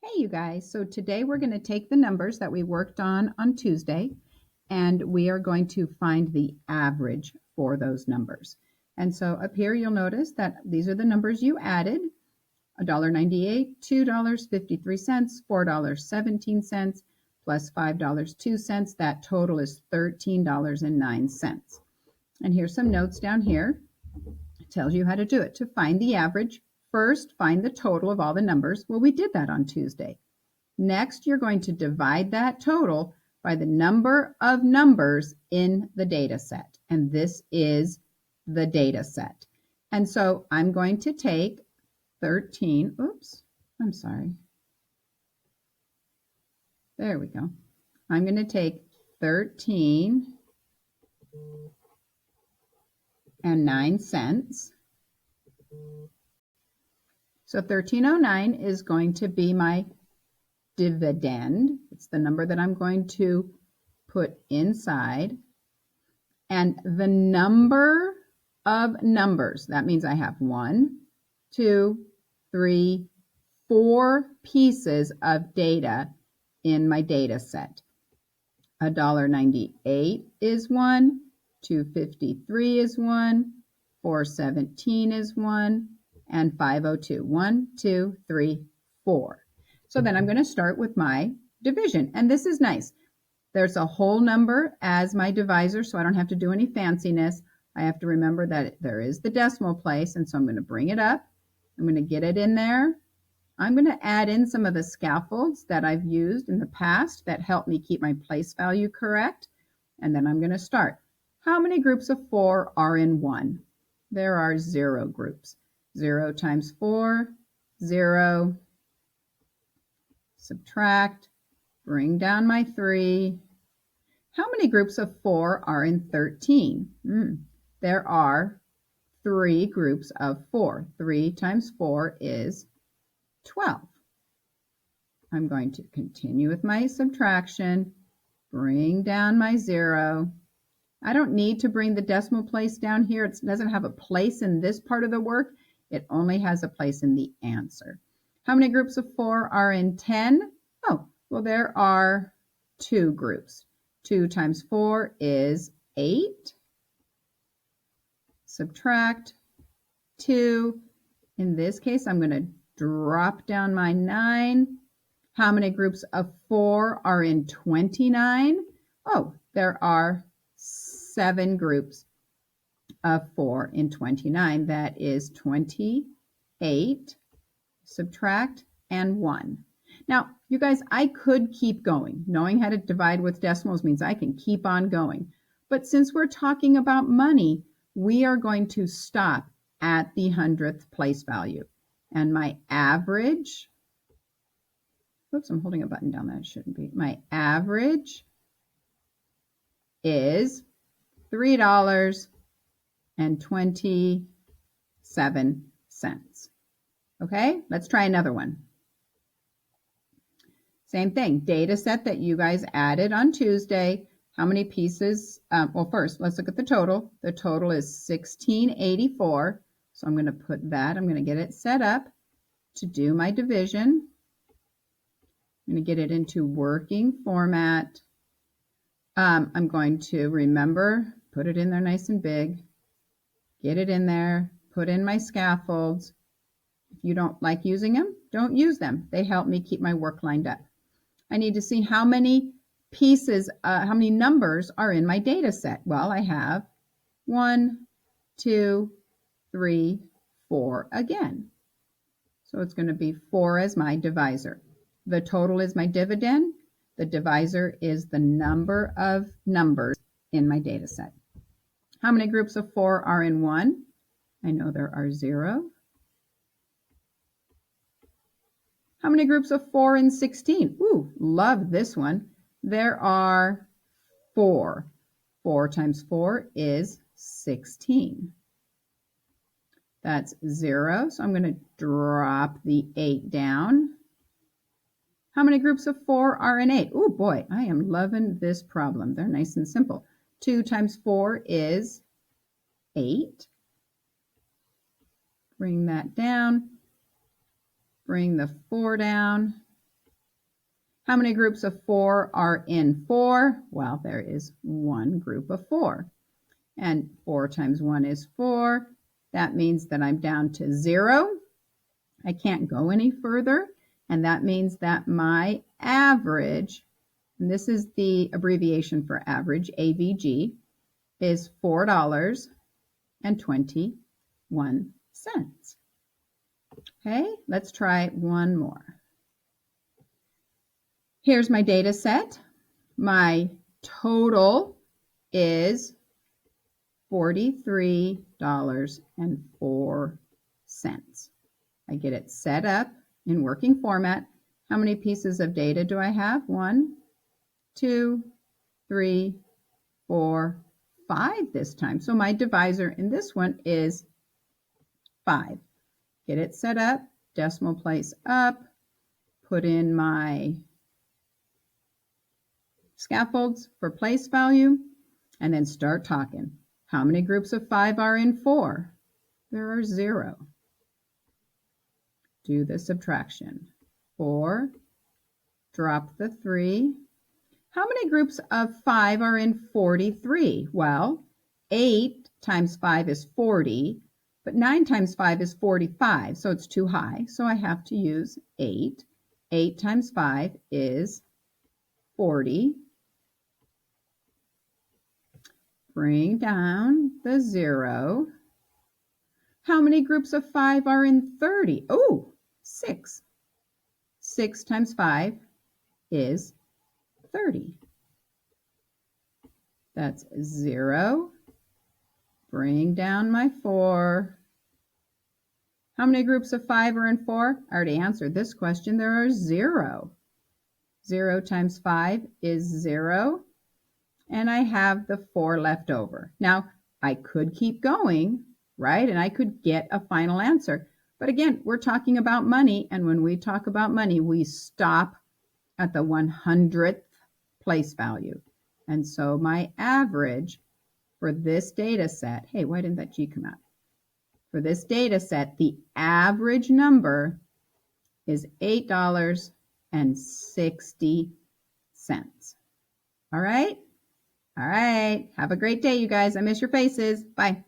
Hey, you guys. So today we're going to take the numbers that we worked on Tuesday, and we are going to find the average for those numbers. And so up here, you'll notice that these are the numbers you added: $1.98, $2.53, $4.17, plus $5.02. That total is $13.09. And here's some notes down here. It tells you how to do it. To find the average, first find the total of all the numbers. Well, we did that on Tuesday. Next, you're going to divide that total by the number of numbers in the data set. And this is the data set. And so I'm going to take 13. Oops, I'm sorry. There we go. I'm going to take 13 and 9 cents. So 1309 is going to be my dividend. It's the number that I'm going to put inside. And the number of numbers, that means I have 1, 2, 3, 4 pieces of data in my data set. $1.98 is 1, $2.53 is 1, $4.17 is 1, and $5.02. 1, 2, 3, 4. So then I'm going to start with my division. And this is nice. There's a whole number as my divisor, so I don't have to do any fanciness. I have to remember that there is the decimal place, and so I'm going to bring it up. I'm going to get it in there. I'm going to add in some of the scaffolds that I've used in the past that help me keep my place value correct. And then I'm going to start. How many groups of 4 are in 1? There are 0 groups. 0 times 4, 0. Subtract, bring down my 3. How many groups of 4 are in 13? There are 3 groups of 4. 3 times 4 is 12. I'm going to continue with my subtraction, bring down my 0. I don't need to bring the decimal place down here. It doesn't have a place in this part of the work. It only has a place in the answer. How many groups of 4 are in 10? Oh, well, there are 2 groups. 2 times 4 is 8. Subtract 2. In this case, I'm going to drop down my 9. How many groups of 4 are in 29? Oh, there are 7 groups of 4 in 29. That is 28. Subtract and 1. Now, you guys, I could keep going. Knowing how to divide with decimals means I can keep on going. But since we're talking about money, we are going to stop at the 100th place value. And my average, oops, I'm holding a button down that it shouldn't be. My average is $3.27. Okay, let's try another one. Same thing, data set that you guys added on Tuesday. How many pieces? Well, first, let's look at the total. The total is 1684. So I'm going to put that, I'm going to get it set up to do my division. I'm going to get it into working format. I'm going to remember, put it in there nice and big, get it in there, put in my scaffolds. If you don't like using them, don't use them. They help me keep my work lined up. I need to see how many pieces, how many numbers are in my data set. Well, I have 1, 2, 3, 4 again. So it's going to be 4 as my divisor. The total is my dividend. The divisor is the number of numbers in my data set. How many groups of 4 are in 1? I know there are 0. How many groups of 4 in 16? Ooh, love this one. There are 4. 4 times 4 is 16. That's 0, so I'm going to drop the 8 down. How many groups of 4 are in 8? Oh boy, I am loving this problem. They're nice and simple. 2 times 4 is 8. Bring that down. Bring the 4 down. How many groups of 4 are in 4? Well, there is one group of 4. And 4 times 1 is 4. That means that I'm down to 0. I can't go any further. And that means that my average, and this is the abbreviation for average, AVG, is $4.21. Okay, let's try one more. Here's my data set. My total is $43.04. I get it set up in working format. How many pieces of data do I have? 1, 2, 3, 4, 5 this time. So my divisor in this one is 5. Get it set up, decimal place up, put in my scaffolds for place value, and then start talking. How many groups of 5 are in 4? There are 0. Do the subtraction. 4, drop the 3. How many groups of 5 are in 43? Well, 8 times 5 is 40, but 9 times 5 is 45, so it's too high, so I have to use 8. 8 times 5 is 40. Bring down the 0. How many groups of 5 are in 30? Oh, 6. 6 times 5 is 30. That's 0. Bring down my 4. How many groups of 5 are in 4? I already answered this question. There are 0. 0 times 5 is 0. And I have the 4 left over. Now, I could keep going, right? And I could get a final answer. But again, we're talking about money. And when we talk about money, we stop at the 100th place value. And so my average for this data set, hey, why didn't that G come out? For this data set, the average number is $8.60. All right? All right. Have a great day, you guys. I miss your faces. Bye.